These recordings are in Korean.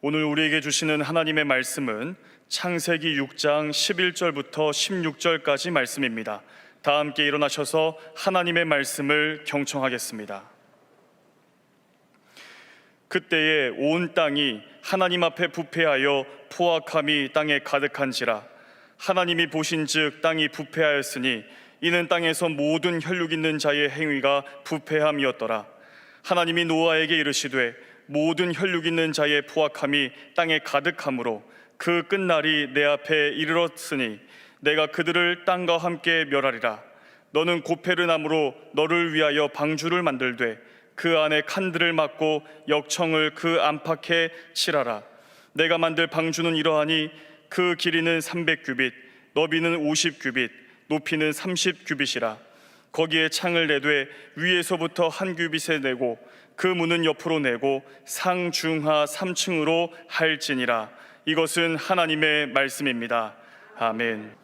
오늘 우리에게 주시는 하나님의 말씀은 창세기 6장 11절부터 16절까지 말씀입니다. 다 함께 일어나셔서 하나님의 말씀을 경청하겠습니다. 그때에 온 땅이 하나님 앞에 부패하여 포악함이 땅에 가득한지라. 하나님이 보신즉 땅이 부패하였으니 이는 땅에서 모든 혈육 있는 자의 행위가 부패함이었더라. 하나님이 노아에게 이르시되 모든 혈육 있는 자의 포악함이 땅에 가득함으로 그 끝날이 내 앞에 이르렀으니 내가 그들을 땅과 함께 멸하리라. 너는 고페르나무로 너를 위하여 방주를 만들되 그 안에 칸들을 막고 역청을 그 안팎에 칠하라. 내가 만들 방주는 이러하니 그 길이는 300규빗, 너비는 50규빗, 높이는 30규빗이라. 거기에 창을 내되 위에서부터 한 규빗에 내고 그 문은 옆으로 내고 상중하 3층으로 할지니라. 이것은 하나님의 말씀입니다. 아멘.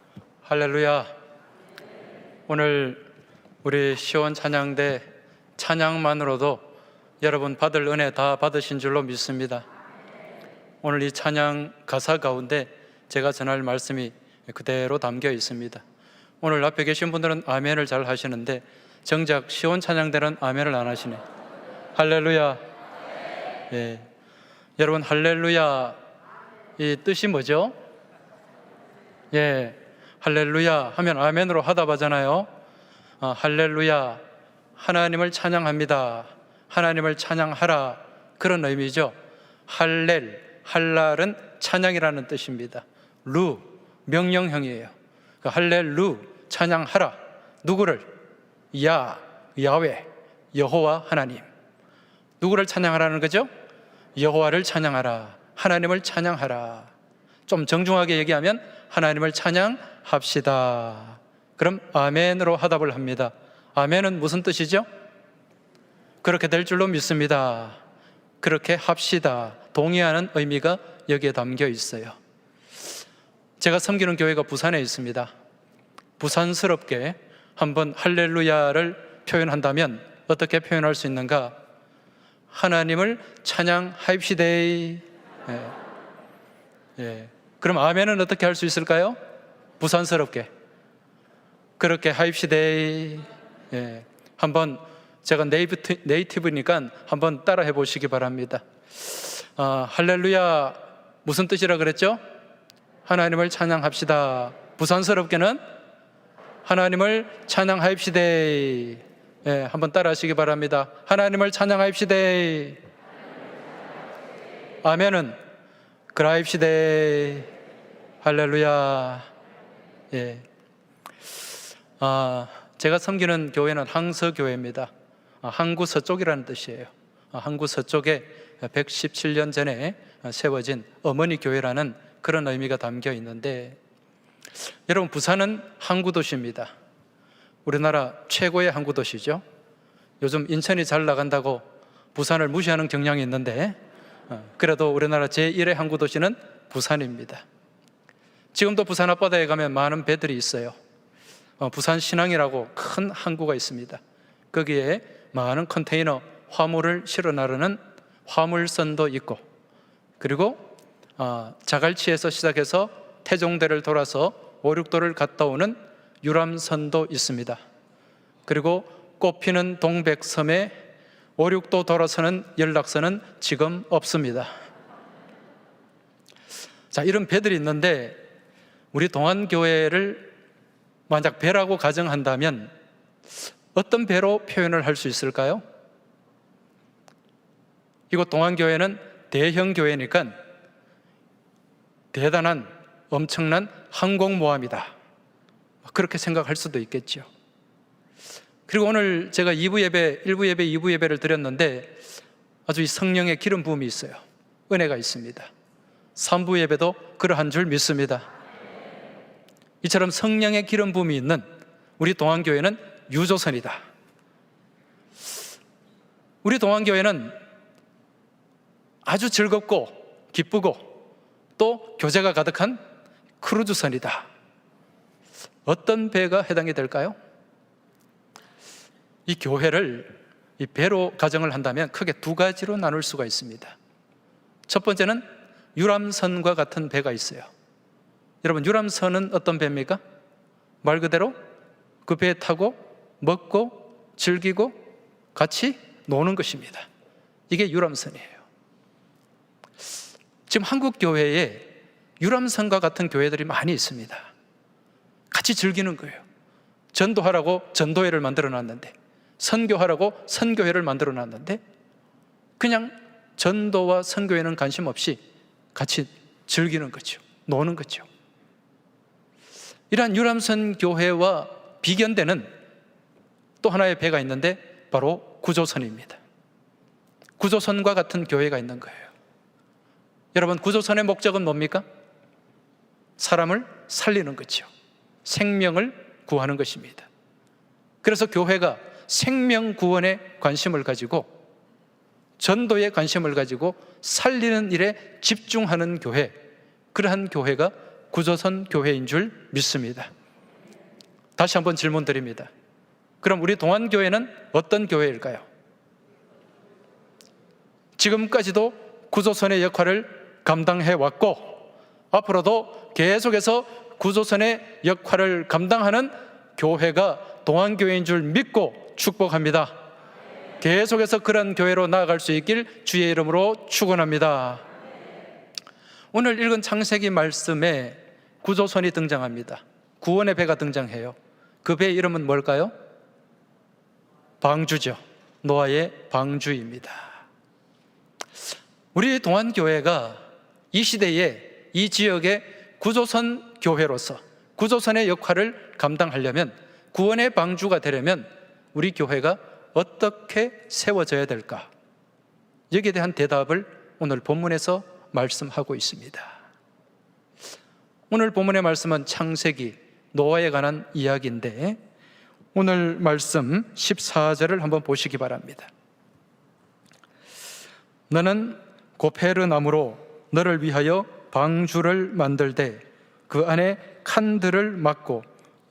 할렐루야. 오늘 우리 시온 찬양대 찬양만으로도 여러분 받을 은혜 다 받으신 줄로 믿습니다. 오늘 이 찬양 가사 가운데 제가 전할 말씀이 그대로 담겨 있습니다. 오늘 앞에 계신 분들은 아멘을 잘 하시는데 정작 시온 찬양대는 아멘을 안 하시네. 할렐루야. 예. 여러분, 할렐루야 이 뜻이 뭐죠? 예, 할렐루야 하면 아멘으로 하답하잖아요. 할렐루야, 하나님을 찬양합니다, 하나님을 찬양하라, 그런 의미죠. 할랄은 찬양이라는 뜻입니다. 루, 명령형이에요. 할렐루, 찬양하라. 누구를? 야훼, 여호와 하나님. 누구를 찬양하라는 거죠? 여호와를 찬양하라, 하나님을 찬양하라. 좀 정중하게 얘기하면 하나님을 찬양합시다. 그럼 아멘으로 화답을 합니다. 아멘은 무슨 뜻이죠? 그렇게 될 줄로 믿습니다. 그렇게 합시다, 동의하는 의미가 여기에 담겨 있어요. 제가 섬기는 교회가 부산에 있습니다. 부산스럽게 한번 할렐루야를 표현한다면 어떻게 표현할 수 있는가? 하나님을 찬양하입시되. 예. 그럼 아멘은 어떻게 할 수 있을까요? 부산스럽게 그렇게 하입시되. 예. 한번 제가 네이티브니까 한번 따라 해보시기 바랍니다. 할렐루야 무슨 뜻이라 그랬죠? 하나님을 찬양합시다. 부산스럽게는 하나님을 찬양하입시되. 예, 한번 따라 하시기 바랍니다. 하나님을 찬양하입시되. 아멘은 그라입시되. 할렐루야. 예. 제가 섬기는 교회는 항서교회입니다. 항구 서쪽이라는 뜻이에요. 항구 서쪽에 117년 전에 세워진 어머니 교회라는 그런 의미가 담겨 있는데, 여러분, 부산은 항구도시입니다. 우리나라 최고의 항구도시죠. 요즘 인천이 잘 나간다고 부산을 무시하는 경향이 있는데, 그래도 우리나라 제1의 항구도시는 부산입니다. 지금도 부산 앞바다에 가면 많은 배들이 있어요. 부산 신항이라고 큰 항구가 있습니다. 거기에 많은 컨테이너 화물을 실어 나르는 화물선도 있고, 그리고 자갈치에서 시작해서 태종대를 돌아서 오륙도를 갔다 오는 유람선도 있습니다. 그리고 꽃피는 동백섬에 오륙도 돌아서는 연락선은 지금 없습니다. 자, 이런 배들이 있는데 우리 동안교회를 만약 배라고 가정한다면 어떤 배로 표현을 할 수 있을까요? 이곳 동안교회는 대형교회니까 대단한 엄청난 항공모함이다, 그렇게 생각할 수도 있겠죠. 그리고 오늘 제가 1부 예배, 2부 예배를 드렸는데 아주 이 성령의 기름 부음이 있어요. 은혜가 있습니다. 3부 예배도 그러한 줄 믿습니다. 이처럼 성령의 기름 부음이 있는 우리 동안교회는 유조선이다. 우리 동안교회는 아주 즐겁고 기쁘고 또 교제가 가득한 크루즈선이다. 어떤 배가 해당이 될까요? 이 교회를 이 배로 가정을 한다면 크게 두 가지로 나눌 수가 있습니다. 첫 번째는 유람선과 같은 배가 있어요. 여러분, 유람선은 어떤 배입니까? 말 그대로 그 배에 타고 먹고 즐기고 같이 노는 것입니다. 이게 유람선이에요. 지금 한국 교회에 유람선과 같은 교회들이 많이 있습니다. 같이 즐기는 거예요. 전도하라고 전도회를 만들어 놨는데, 선교하라고 선교회를 만들어 놨는데, 그냥 전도와 선교회는 관심 없이 같이 즐기는 거죠. 노는 거죠. 이러한 유람선 교회와 비견되는 또 하나의 배가 있는데 바로 구조선입니다. 구조선과 같은 교회가 있는 거예요. 여러분, 구조선의 목적은 뭡니까? 사람을 살리는 거죠. 생명을 구하는 것입니다. 그래서 교회가 생명 구원에 관심을 가지고, 전도에 관심을 가지고 살리는 일에 집중하는 교회, 그러한 교회가 구조선 교회인 줄 믿습니다. 다시 한번 질문 드립니다. 그럼 우리 동안교회는 어떤 교회일까요? 지금까지도 구조선의 역할을 감당해 왔고, 앞으로도 계속해서 구조선의 역할을 감당하는 교회가 동안교회인 줄 믿고 축복합니다. 계속해서 그런 교회로 나아갈 수 있길 주의 이름으로 축원합니다. 오늘 읽은 창세기 말씀에 구조선이 등장합니다. 구원의 배가 등장해요. 그 배의 이름은 뭘까요? 방주죠. 노아의 방주입니다. 우리 동안교회가 이 시대에 이 지역의 구조선 교회로서 구조선의 역할을 감당하려면, 구원의 방주가 되려면 우리 교회가 어떻게 세워져야 될까? 여기에 대한 대답을 오늘 본문에서 말씀하고 있습니다. 오늘 본문의 말씀은 창세기 노아에 관한 이야기인데, 오늘 말씀 14절을 한번 보시기 바랍니다. 너는 고페르 나무로 너를 위하여 방주를 만들되 그 안에 칸들을 막고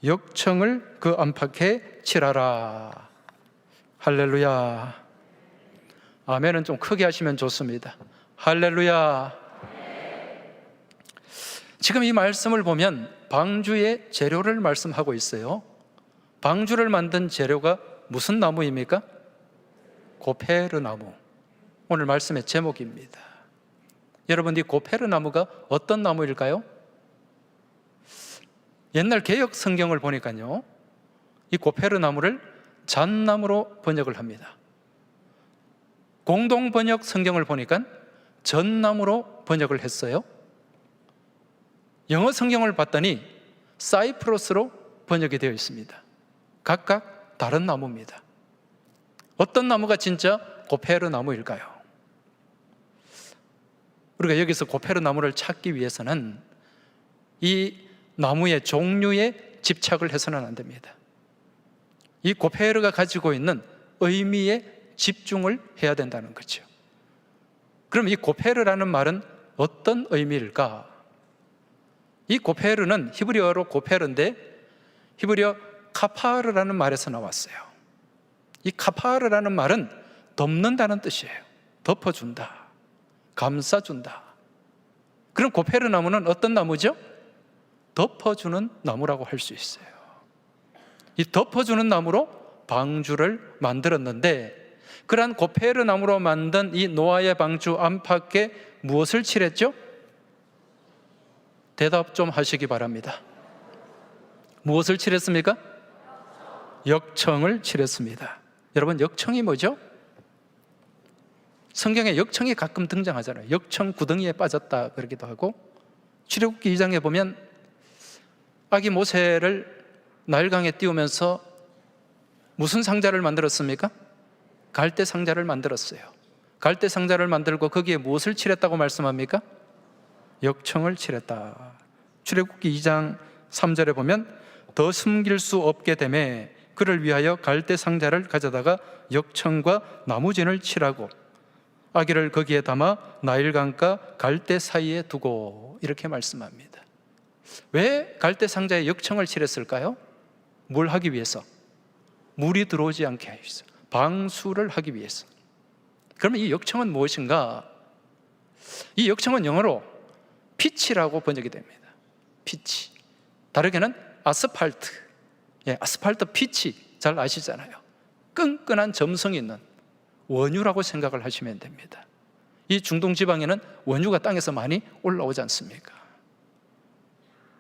역청을 그 안팎에 칠하라. 할렐루야. 아멘은 좀 크게 하시면 좋습니다. 할렐루야. 지금 이 말씀을 보면 방주의 재료를 말씀하고 있어요. 방주를 만든 재료가 무슨 나무입니까? 고페르 나무. 오늘 말씀의 제목입니다. 여러분, 이 고페르 나무가 어떤 나무일까요? 옛날 개역 성경을 보니까요, 이 고페르 나무를 잣나무로 번역을 합니다. 공동 번역 성경을 보니까 전나무로 번역을 했어요. 영어 성경을 봤더니 사이프러스로 번역이 되어 있습니다. 각각 다른 나무입니다. 어떤 나무가 진짜 고페르 나무일까요? 우리가 여기서 고페르 나무를 찾기 위해서는 이 나무의 종류에 집착을 해서는 안 됩니다. 이 고페르가 가지고 있는 의미에 집중을 해야 된다는 거죠. 그럼 이 고페르라는 말은 어떤 의미일까? 이 고페르는 히브리어로 고페르인데 히브리어 카파르라는 말에서 나왔어요. 이 카파르라는 말은 덮는다는 뜻이에요. 덮어준다, 감싸준다. 그럼 고페르 나무는 어떤 나무죠? 덮어주는 나무라고 할 수 있어요. 이 덮어주는 나무로 방주를 만들었는데, 그러한 고페르 나무로 만든 이 노아의 방주 안팎에 무엇을 칠했죠? 대답 좀 하시기 바랍니다. 무엇을 칠했습니까? 역청을 칠했습니다. 여러분, 역청이 뭐죠? 성경에 역청이 가끔 등장하잖아요. 역청 구덩이에 빠졌다 그러기도 하고, 출애굽기 2장에 보면 아기 모세를 나일강에 띄우면서 무슨 상자를 만들었습니까? 갈대 상자를 만들었어요. 갈대 상자를 만들고 거기에 무엇을 칠했다고 말씀합니까? 역청을 칠했다. 출애굽기 2장 3절에 보면 더 숨길 수 없게 되매 그를 위하여 갈대 상자를 가져다가 역청과 나무진을 칠하고 아기를 거기에 담아 나일강과 갈대 사이에 두고, 이렇게 말씀합니다. 왜 갈대 상자에 역청을 칠했을까요? 뭘 하기 위해서? 물이 들어오지 않게 하기 위해서, 방수를 하기 위해서. 그러면 이 역청은 무엇인가? 이 역청은 영어로 피치라고 번역이 됩니다. 피치. 다르게는 아스팔트. 아스팔트 피치 잘 아시잖아요. 끈끈한 점성이 있는 원유라고 생각을 하시면 됩니다. 이 중동 지방에는 원유가 땅에서 많이 올라오지 않습니까?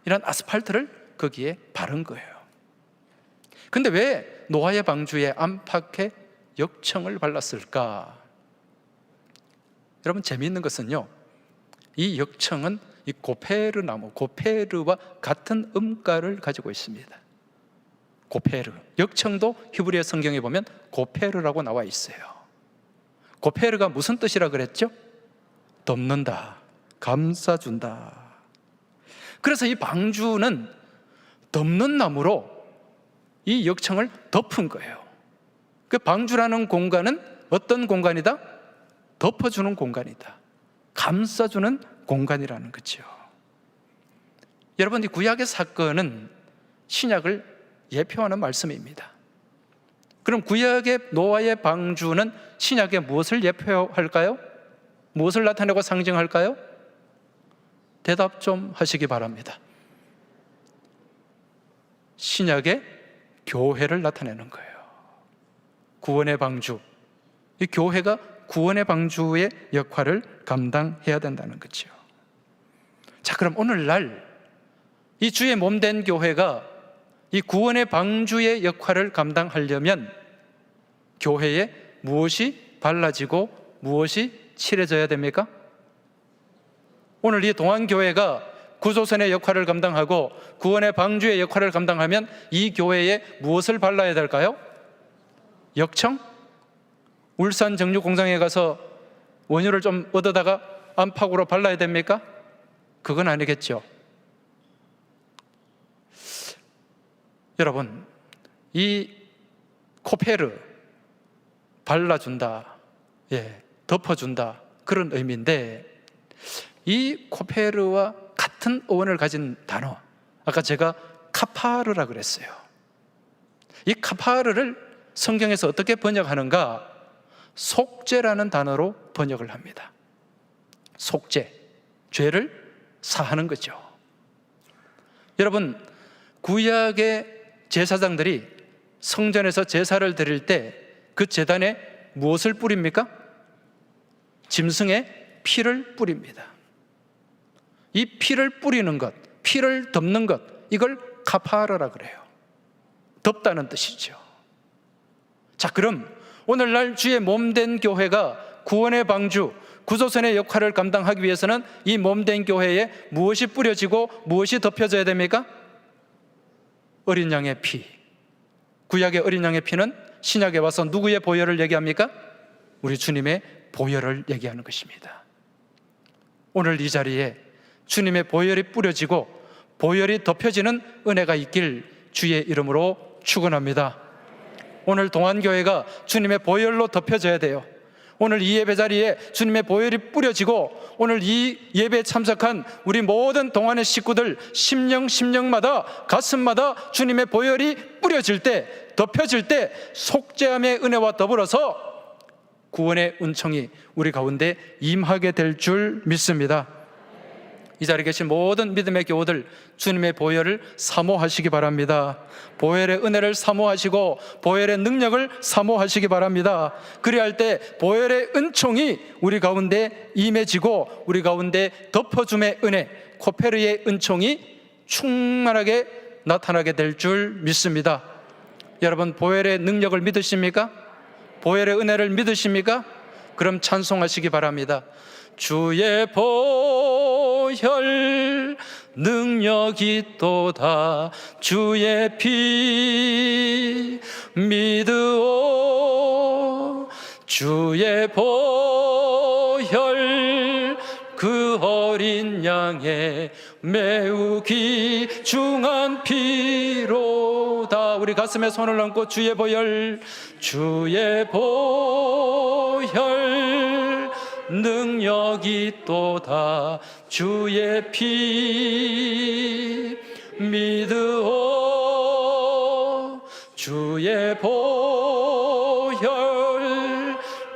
이런 아스팔트를 거기에 바른 거예요. 근데 왜 노아의 방주에 안팎에 역청을 발랐을까? 여러분, 재미있는 것은요, 이 역청은 이 고페르 나무, 고페르와 같은 음가를 가지고 있습니다. 고페르. 역청도 히브리어 성경에 보면 고페르라고 나와 있어요. 고페르가 무슨 뜻이라 그랬죠? 덮는다, 감싸준다. 그래서 이 방주는 덮는 나무로 이 역청을 덮은 거예요. 그 방주라는 공간은 어떤 공간이다? 덮어주는 공간이다. 감싸주는 공간이라는 거죠. 여러분, 이 구약의 사건은 신약을 예표하는 말씀입니다. 그럼 구약의 노아의 방주는 신약의 무엇을 예표할까요? 무엇을 나타내고 상징할까요? 대답 좀 하시기 바랍니다. 신약의 교회를 나타내는 거예요. 구원의 방주. 이 교회가 구원의 방주의 역할을 감당해야 된다는 거죠. 자, 그럼 오늘날 이 주의 몸된 교회가 이 구원의 방주의 역할을 감당하려면 교회에 무엇이 발라지고 무엇이 칠해져야 됩니까? 오늘 이 동안교회가 구조선의 역할을 감당하고 구원의 방주의 역할을 감당하면 이 교회에 무엇을 발라야 될까요? 역청? 울산 정육공장에 가서 원유를 좀 얻어다가 안팎으로 발라야 됩니까? 그건 아니겠죠. 여러분, 이 코페르, 발라준다, 덮어준다, 그런 의미인데, 이 코페르와 같은 어원을 가진 단어, 아까 제가 카파르라 그랬어요. 이 카파르를 성경에서 어떻게 번역하는가? 속죄라는 단어로 번역을 합니다. 속죄, 죄를 사하는 거죠. 여러분, 구약의 제사장들이 성전에서 제사를 드릴 때 그 제단에 무엇을 뿌립니까? 짐승의 피를 뿌립니다. 이 피를 뿌리는 것, 피를 덮는 것, 이걸 카파르라 그래요. 덮다는 뜻이죠. 자, 그럼 오늘날 주의 몸된 교회가 구원의 방주, 구조선의 역할을 감당하기 위해서는 이 몸된 교회에 무엇이 뿌려지고 무엇이 덮여져야 됩니까? 어린 양의 피. 구약의 어린 양의 피는 신약에 와서 누구의 보혈을 얘기합니까? 우리 주님의 보혈을 얘기하는 것입니다. 오늘 이 자리에 주님의 보혈이 뿌려지고 보혈이 덮여지는 은혜가 있길 주의 이름으로 축원합니다. 오늘 동안교회가 주님의 보혈로 덮여져야 돼요. 오늘 이 예배 자리에 주님의 보혈이 뿌려지고 오늘 이 예배에 참석한 우리 모든 동안의 식구들 심령마다 가슴마다 주님의 보혈이 뿌려질 때, 덮여질 때 속죄함의 은혜와 더불어서 구원의 은총이 우리 가운데 임하게 될 줄 믿습니다. 이 자리에 계신 모든 믿음의 교우들, 주님의 보혈을 사모하시기 바랍니다. 보혈의 은혜를 사모하시고 보혈의 능력을 사모하시기 바랍니다. 그래야 할 때 보혈의 은총이 우리 가운데 임해지고 우리 가운데 덮어줌의 은혜, 코페르의 은총이 충만하게 나타나게 될 줄 믿습니다. 여러분, 보혈의 능력을 믿으십니까? 보혈의 은혜를 믿으십니까? 그럼 찬송하시기 바랍니다. 주의 보혈 능력이 또다, 주의 피 믿으오. 주의 보혈 그 어린 양의 매우 귀중한 피로다. 우리 가슴에 손을 얹고 주의 보혈, 주의 보혈 능력이 또다, 주의 피 믿으오. 주의 보혈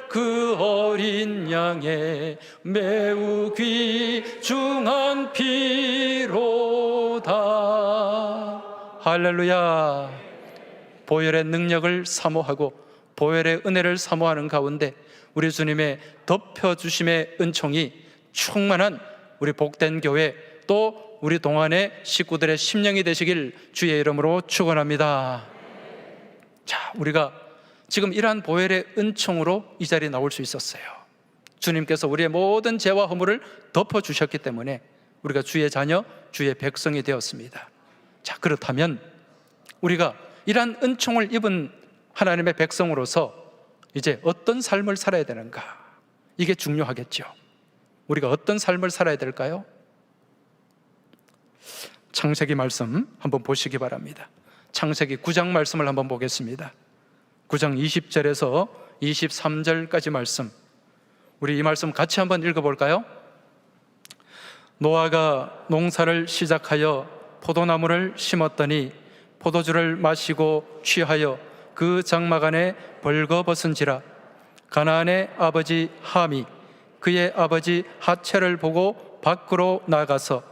그 어린 양의 매우 귀중한 소중한 피로다. 할렐루야. 보혈의 능력을 사모하고 보혈의 은혜를 사모하는 가운데 우리 주님의 덮여주심의 은총이 충만한 우리 복된 교회, 또 우리 동안의 식구들의 심령이 되시길 주의 이름으로 축원합니다. 자, 우리가 지금 이러한 보혈의 은총으로 이 자리에 나올 수 있었어요. 주님께서 우리의 모든 죄와 허물을 덮어주셨기 때문에 우리가 주의 자녀, 주의 백성이 되었습니다. 자, 그렇다면 우리가 이러한 은총을 입은 하나님의 백성으로서 이제 어떤 삶을 살아야 되는가? 이게 중요하겠죠. 우리가 어떤 삶을 살아야 될까요? 창세기 말씀 한번 보시기 바랍니다. 창세기 9장 말씀을 한번 보겠습니다. 9장 20절에서 23절까지 말씀, 우리 이 말씀 같이 한번 읽어볼까요? 노아가 농사를 시작하여 포도나무를 심었더니 포도주를 마시고 취하여 그 장막 안에 벌거벗은지라. 가나안의 아버지 함이 그의 아버지 핫체를 보고 밖으로 나가서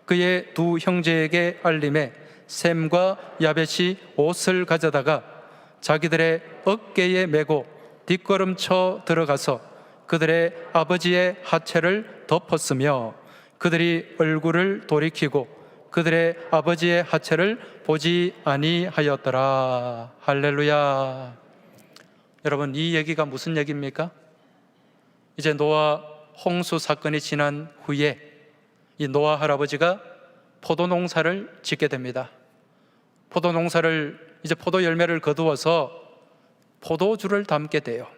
그의 두 형제에게 알림해 셈과 야벳이 옷을 가져다가 자기들의 어깨에 메고 뒷걸음쳐 들어가서 그들의 아버지의 하체를 덮었으며 그들이 얼굴을 돌이키고 그들의 아버지의 하체를 보지 아니하였더라. 할렐루야. 여러분, 이 얘기가 무슨 얘기입니까? 이제 노아 홍수 사건이 지난 후에 이 노아 할아버지가 포도농사를 짓게 됩니다. 포도농사를 이제 포도 열매를 거두어서 포도주를 담게 돼요.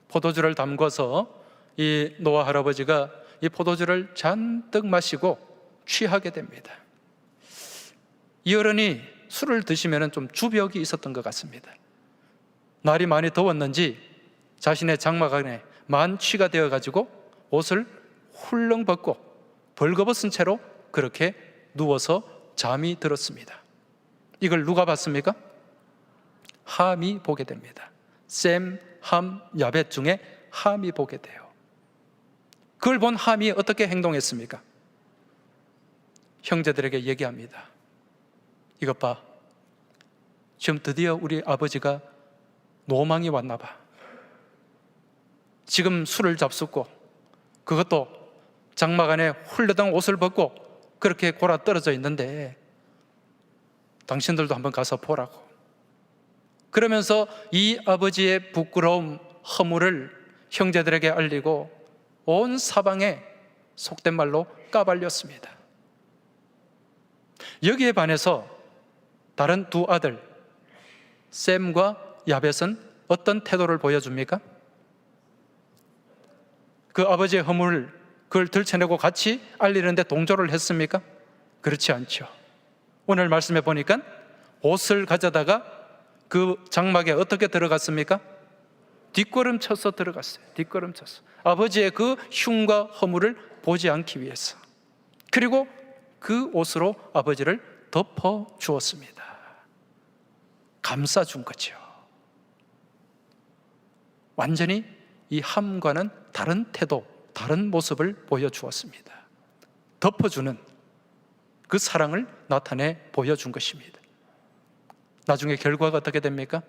포도주를 담궈서 이 노아 할아버지가 이 포도주를 잔뜩 마시고 취하게 됩니다. 이 어른이 술을 드시면 좀 주벽이 있었던 것 같습니다. 날이 많이 더웠는지 자신의 장막 안에 만취가 되어가지고 옷을 훌렁 벗고 벌거벗은 채로 그렇게 누워서 잠이 들었습니다. 이걸 누가 봤습니까? 함이 보게 됩니다. 셈, 함, 야벳 중에 함이 보게 돼요. 그걸 본 함이 어떻게 행동했습니까? 형제들에게 얘기합니다. 이것 봐, 지금 드디어 우리 아버지가 노망이 왔나 봐. 지금 술을 잡숫고 그것도 장막 안에 훌러덩 옷을 벗고 그렇게 골아 떨어져 있는데 당신들도 한번 가서 보라고. 그러면서 이 아버지의 부끄러움, 허물을 형제들에게 알리고 온 사방에 속된 말로 까발렸습니다. 여기에 반해서 다른 두 아들 셈과 야벳은 어떤 태도를 보여줍니까? 그 아버지의 허물을 그걸 들춰내고 같이 알리는데 동조를 했습니까? 그렇지 않죠. 오늘 말씀해 보니까 옷을 가져다가 그 장막에 어떻게 들어갔습니까? 뒷걸음 쳐서 들어갔어요. 뒷걸음 쳐서 아버지의 그 흉과 허물을 보지 않기 위해서. 그리고 그 옷으로 아버지를 덮어 주었습니다. 감싸준 거죠. 완전히 이 함과는 다른 태도, 다른 모습을 보여주었습니다. 덮어주는 그 사랑을 나타내 보여준 것입니다. 나중에 결과가 어떻게 됩니까?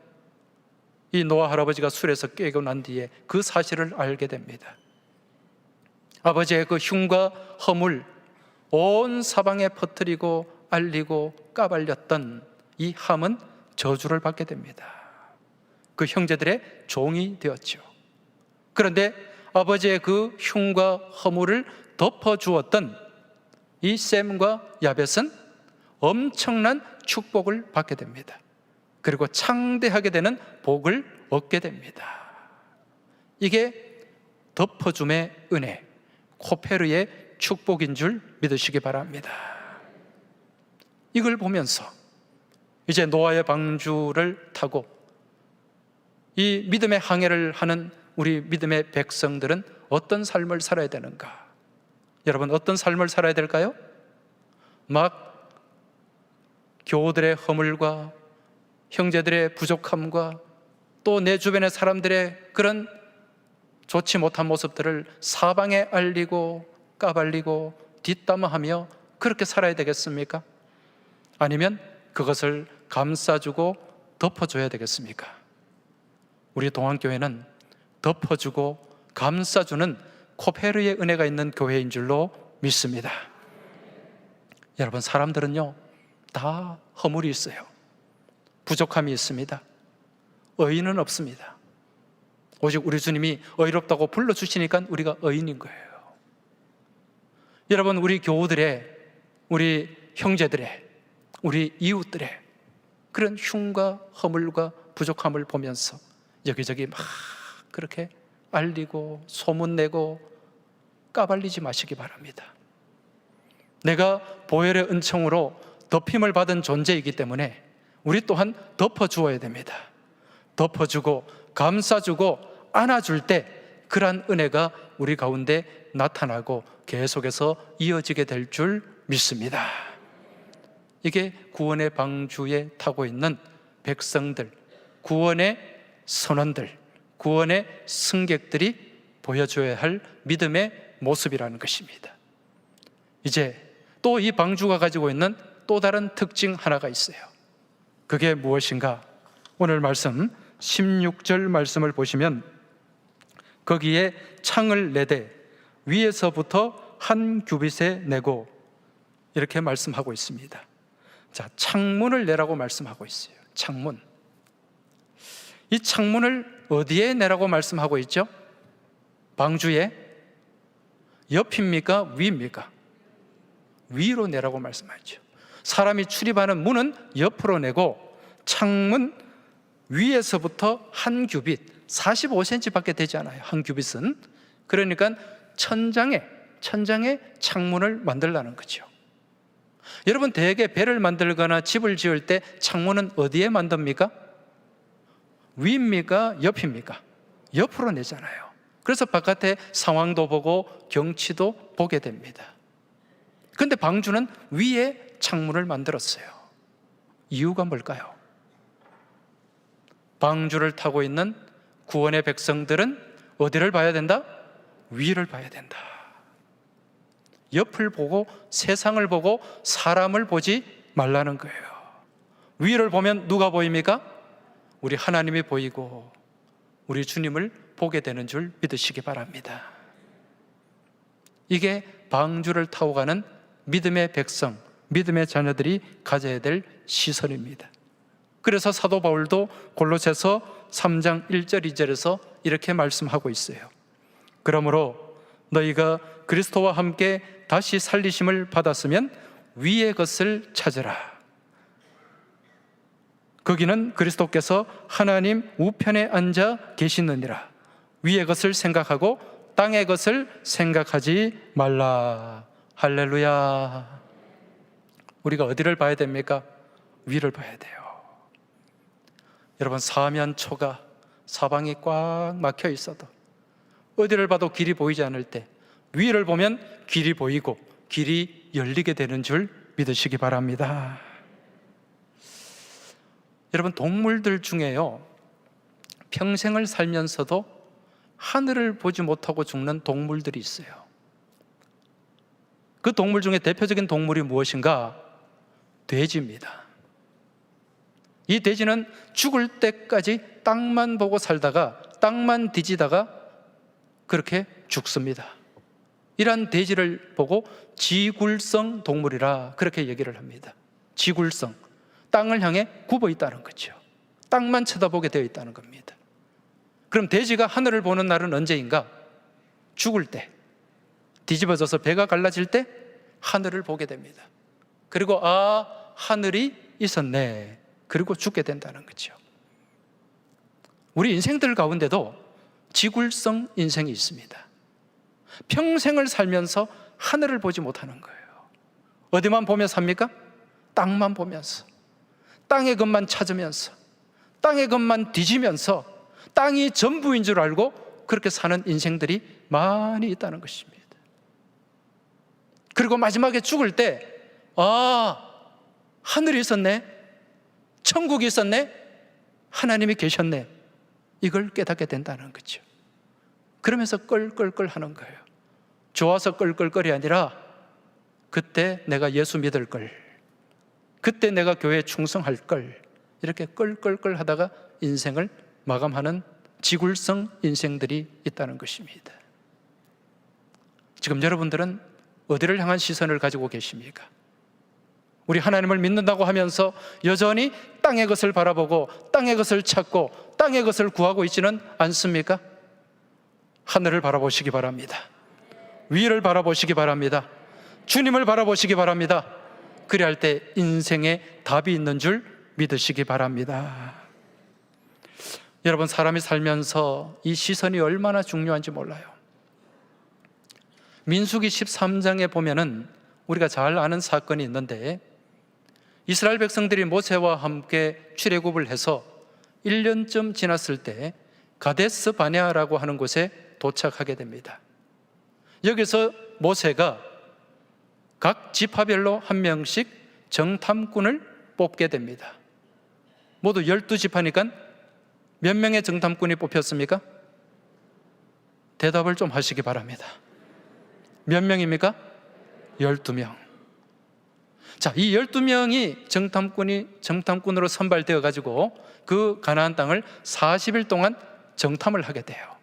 이 노아 할아버지가 술에서 깨고 난 뒤에 그 사실을 알게 됩니다. 아버지의 그 흉과 허물 온 사방에 퍼뜨리고 알리고 까발렸던 이 함은 저주를 받게 됩니다. 그 형제들의 종이 되었죠. 그런데 아버지의 그 흉과 허물을 덮어주었던 이 셈과 야벳은 엄청난 축복을 받게 됩니다. 그리고 창대하게 되는 복을 얻게 됩니다. 이게 덮어줌의 은혜, 코페르의 축복인 줄 믿으시기 바랍니다. 이걸 보면서 이제 노아의 방주를 타고 이 믿음의 항해를 하는 우리 믿음의 백성들은 어떤 삶을 살아야 되는가? 여러분, 어떤 삶을 살아야 될까요? 막 교우들의 허물과 형제들의 부족함과 또 내 주변의 사람들의 그런 좋지 못한 모습들을 사방에 알리고 까발리고 뒷담화하며 그렇게 살아야 되겠습니까? 아니면 그것을 감싸주고 덮어줘야 되겠습니까? 우리 동안교회는 덮어주고 감싸주는 코페르의 은혜가 있는 교회인 줄로 믿습니다. 여러분, 사람들은요 다 허물이 있어요. 부족함이 있습니다. 의인은 없습니다. 오직 우리 주님이 의롭다고 불러주시니까 우리가 의인인 거예요. 여러분, 우리 교우들의, 우리 형제들의, 우리 이웃들의 그런 흉과 허물과 부족함을 보면서 여기저기 막 그렇게 알리고 소문내고 까발리지 마시기 바랍니다. 내가 보혈의 은총으로 덮임을 받은 존재이기 때문에 우리 또한 덮어주어야 됩니다. 덮어주고 감싸주고 안아줄 때 그러한 은혜가 우리 가운데 나타나고 계속해서 이어지게 될 줄 믿습니다. 이게 구원의 방주에 타고 있는 백성들, 구원의 선원들, 구원의 승객들이 보여줘야 할 믿음의 모습이라는 것입니다. 이제 또 이 방주가 가지고 있는 또 다른 특징 하나가 있어요. 그게 무엇인가? 오늘 말씀 16절 말씀을 보시면 거기에 창을 내되 위에서부터 한 규빗에 내고 이렇게 말씀하고 있습니다. 자, 창문을 내라고 말씀하고 있어요. 창문. 이 창문을 어디에 내라고 말씀하고 있죠? 방주에 옆입니까? 위입니까? 위로 내라고 말씀하죠. 사람이 출입하는 문은 옆으로 내고 창문 위에서부터 한 규빗, 45cm밖에 되지 않아요. 한 규빗은. 그러니까 천장에 창문을 만들라는 거죠. 여러분, 대개 배를 만들거나 집을 지을 때 창문은 어디에 만듭니까? 위입니까? 옆입니까? 옆으로 내잖아요. 그래서 바깥에 상황도 보고 경치도 보게 됩니다. 그런데 방주는 위에 창문을 만들었어요. 이유가 뭘까요? 방주를 타고 있는 구원의 백성들은 어디를 봐야 된다? 위를 봐야 된다. 옆을 보고 세상을 보고 사람을 보지 말라는 거예요. 위를 보면 누가 보입니까? 우리 하나님이 보이고 우리 주님을 보게 되는 줄 믿으시기 바랍니다. 이게 방주를 타고 가는 믿음의 백성, 믿음의 자녀들이 가져야 될 시선입니다. 그래서 사도 바울도 골로새서 3장 1절 2절에서 이렇게 말씀하고 있어요. 그러므로 너희가 그리스도와 함께 다시 살리심을 받았으면 위의 것을 찾으라. 거기는 그리스도께서 하나님 우편에 앉아 계시느니라. 위의 것을 생각하고 땅의 것을 생각하지 말라. 할렐루야. 우리가 어디를 봐야 됩니까? 위를 봐야 돼요. 여러분, 사면초가 사방이 꽉 막혀 있어도 어디를 봐도 길이 보이지 않을 때 위를 보면 길이 보이고 길이 열리게 되는 줄 믿으시기 바랍니다. 여러분, 동물들 중에요, 평생을 살면서도 하늘을 보지 못하고 죽는 동물들이 있어요. 그 동물 중에 대표적인 동물이 무엇인가? 돼지입니다. 이 돼지는 죽을 때까지 땅만 보고 살다가 땅만 뒤지다가 그렇게 죽습니다. 이러한 돼지를 보고 지굴성 동물이라 그렇게 얘기를 합니다. 지굴성, 땅을 향해 굽어 있다는 거죠. 땅만 쳐다보게 되어 있다는 겁니다. 그럼 돼지가 하늘을 보는 날은 언제인가? 죽을 때, 뒤집어져서 배가 갈라질 때 하늘을 보게 됩니다. 그리고 아, 하늘이 있었네, 그리고 죽게 된다는 거죠. 우리 인생들 가운데도 지굴성 인생이 있습니다. 평생을 살면서 하늘을 보지 못하는 거예요. 어디만 보며 삽니까? 땅만 보면서, 땅의 것만 찾으면서, 땅의 것만 뒤지면서 땅이 전부인 줄 알고 그렇게 사는 인생들이 많이 있다는 것입니다. 그리고 마지막에 죽을 때 아, 하늘이 있었네, 천국이 있었네, 하나님이 계셨네, 이걸 깨닫게 된다는 거죠. 그러면서 껄껄껄 하는 거예요. 좋아서 껄껄껄이 아니라 그때 내가 예수 믿을 걸, 그때 내가 교회에 충성할 걸, 이렇게 끌끌끌 하다가 인생을 마감하는 지굴성 인생들이 있다는 것입니다. 지금 여러분들은 어디를 향한 시선을 가지고 계십니까? 우리 하나님을 믿는다고 하면서 여전히 땅의 것을 바라보고 땅의 것을 찾고 땅의 것을 구하고 있지는 않습니까? 하늘을 바라보시기 바랍니다. 위를 바라보시기 바랍니다. 주님을 바라보시기 바랍니다. 그래야 할 때 인생에 답이 있는 줄 믿으시기 바랍니다. 여러분, 사람이 살면서 이 시선이 얼마나 중요한지 몰라요. 민수기 13장에 보면은 우리가 잘 아는 사건이 있는데, 이스라엘 백성들이 모세와 함께 출애굽을 해서 1년쯤 지났을 때 가데스 바네아라고 하는 곳에 도착하게 됩니다. 여기서 모세가 각 지파별로 한 명씩 정탐꾼을 뽑게 됩니다. 모두 12지파니까 몇 명의 정탐꾼이 뽑혔습니까? 대답을 좀 하시기 바랍니다. 몇 명입니까? 12명. 자, 이 12명이 정탐꾼으로 선발되어 가지고 그 가나안 땅을 40일 동안 정탐을 하게 돼요.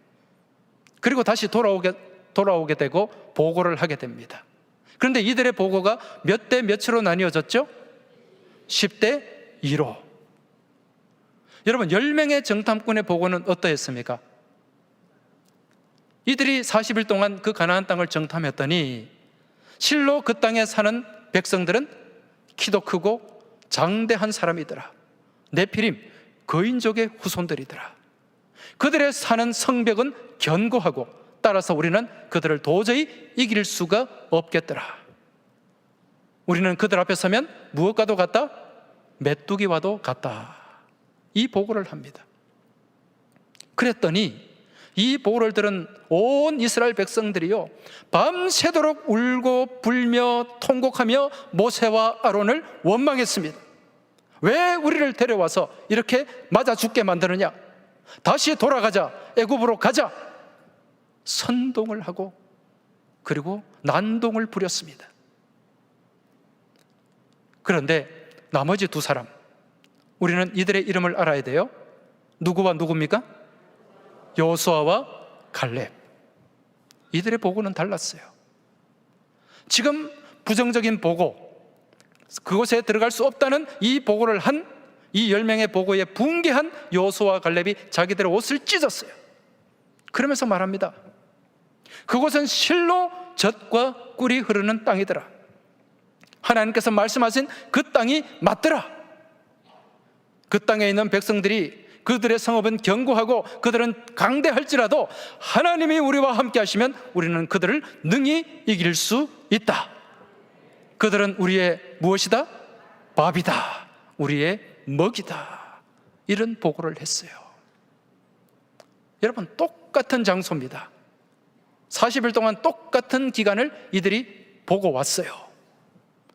그리고 다시 돌아오게 되고 보고를 하게 됩니다. 그런데 이들의 보고가 몇 대 몇으로 나뉘어졌죠? 10대 2로. 여러분, 10명의 정탐꾼의 보고는 어떠했습니까? 이들이 40일 동안 그 가나안 땅을 정탐했더니 실로 그 땅에 사는 백성들은 키도 크고 장대한 사람이더라. 네피림, 거인족의 후손들이더라. 그들의 사는 성벽은 견고하고 따라서 우리는 그들을 도저히 이길 수가 없겠더라. 우리는 그들 앞에 서면 무엇과도 같다? 메뚜기와도 같다. 이 보고를 합니다. 그랬더니 이 보고를 들은 온 이스라엘 백성들이요, 밤새도록 울고 불며 통곡하며 모세와 아론을 원망했습니다. 왜 우리를 데려와서 이렇게 맞아 죽게 만드느냐? 다시 돌아가자, 애굽으로 가자. 선동을 하고 그리고 난동을 부렸습니다. 그런데 나머지 두 사람, 우리는 이들의 이름을 알아야 돼요. 누구와 누구입니까? 여호수아와 갈렙. 이들의 보고는 달랐어요. 지금 부정적인 보고, 그곳에 들어갈 수 없다는 이 보고를 한 이 10명의 보고에 붕괴한 여호수아와 갈렙이 자기들의 옷을 찢었어요. 그러면서 말합니다. 그곳은 실로 젖과 꿀이 흐르는 땅이더라. 하나님께서 말씀하신 그 땅이 맞더라. 그 땅에 있는 백성들이, 그들의 성읍은 견고하고 그들은 강대할지라도 하나님이 우리와 함께 하시면 우리는 그들을 능히 이길 수 있다. 그들은 우리의 무엇이다? 밥이다. 우리의 먹이다. 이런 보고를 했어요. 여러분, 똑같은 장소입니다. 40일 동안 똑같은 기간을 이들이 보고 왔어요.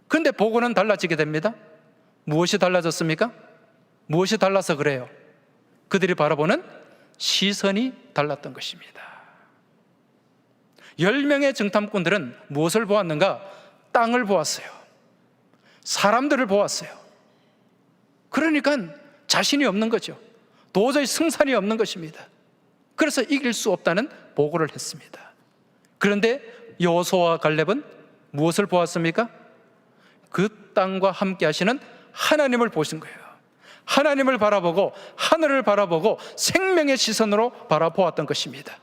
그런데 보고는 달라지게 됩니다. 무엇이 달라졌습니까? 무엇이 달라서 그래요? 그들이 바라보는 시선이 달랐던 것입니다. 10명의 정탐꾼들은 무엇을 보았는가? 땅을 보았어요. 사람들을 보았어요. 그러니까 자신이 없는 거죠. 도저히 승산이 없는 것입니다. 그래서 이길 수 없다는 보고를 했습니다. 그런데 여호수아와 갈렙은 무엇을 보았습니까? 그 땅과 함께 하시는 하나님을 보신 거예요. 하나님을 바라보고 하늘을 바라보고 생명의 시선으로 바라보았던 것입니다.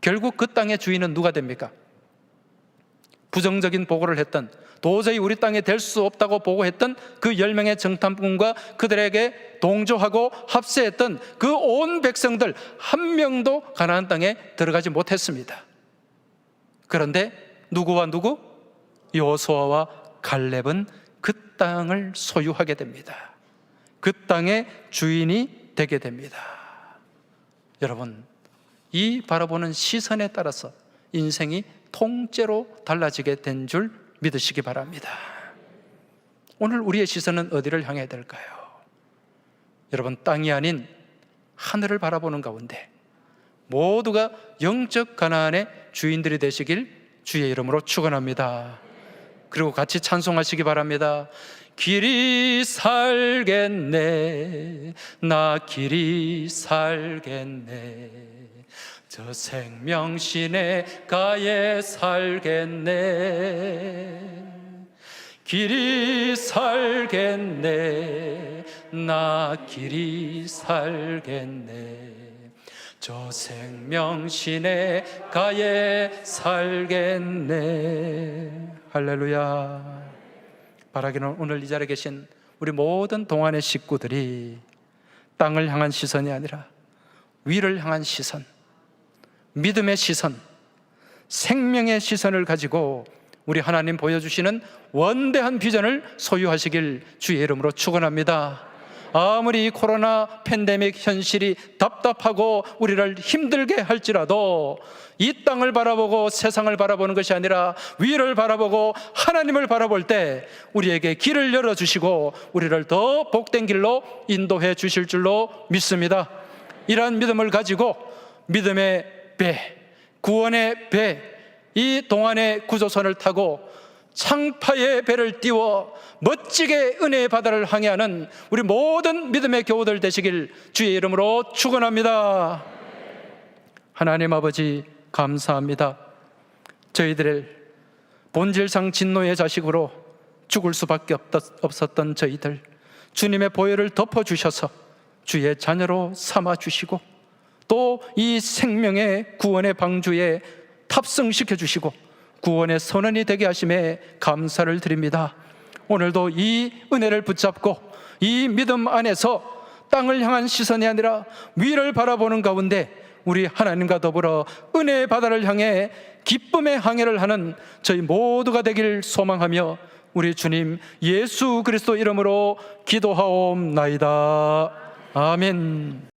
결국 그 땅의 주인은 누가 됩니까? 부정적인 보고를 했던, 도저히 우리 땅에 될 수 없다고 보고했던 그 10명의 정탐꾼과 그들에게 동조하고 합세했던 그 온 백성들 한 명도 가나안 땅에 들어가지 못했습니다. 그런데 누구와 누구? 여호수아와 갈렙은 그 땅을 소유하게 됩니다. 그 땅의 주인이 되게 됩니다. 여러분, 이 바라보는 시선에 따라서 인생이 통째로 달라지게 된 줄 믿으시기 바랍니다. 오늘 우리의 시선은 어디를 향해야 될까요? 여러분, 땅이 아닌 하늘을 바라보는 가운데 모두가 영적 가나안의 주인들이 되시길 주의 이름으로 축원합니다. 그리고 같이 찬송하시기 바랍니다. 길이 살겠네, 나 길이 살겠네, 저 생명신의 가에 살겠네. 길이 살겠네, 나 길이 살겠네, 저 생명신의 가에 살겠네. 할렐루야. 바라기는 오늘 이 자리에 계신 우리 모든 동안의 식구들이 땅을 향한 시선이 아니라 위를 향한 시선, 믿음의 시선, 생명의 시선을 가지고 우리 하나님 보여주시는 원대한 비전을 소유하시길 주의 이름으로 축원합니다. 아무리 이 코로나 팬데믹 현실이 답답하고 우리를 힘들게 할지라도 이 땅을 바라보고 세상을 바라보는 것이 아니라 위를 바라보고 하나님을 바라볼 때 우리에게 길을 열어주시고 우리를 더 복된 길로 인도해 주실 줄로 믿습니다. 이러한 믿음을 가지고 믿음의 배, 구원의 배, 이 동안의 구조선을 타고 창파의 배를 띄워 멋지게 은혜의 바다를 항해하는 우리 모든 믿음의 교우들 되시길 주의 이름으로 축원합니다. 하나님 아버지 감사합니다. 저희들을 본질상 진노의 자식으로 죽을 수밖에 없었던 저희들, 주님의 보혈을 덮어주셔서 주의 자녀로 삼아주시고 또 이 생명의 구원의 방주에 탑승시켜 주시고 구원의 선언이 되게 하심에 감사를 드립니다. 오늘도 이 은혜를 붙잡고 이 믿음 안에서 땅을 향한 시선이 아니라 위를 바라보는 가운데 우리 하나님과 더불어 은혜의 바다를 향해 기쁨의 항해를 하는 저희 모두가 되길 소망하며 우리 주님 예수 그리스도 이름으로 기도하옵나이다. 아멘.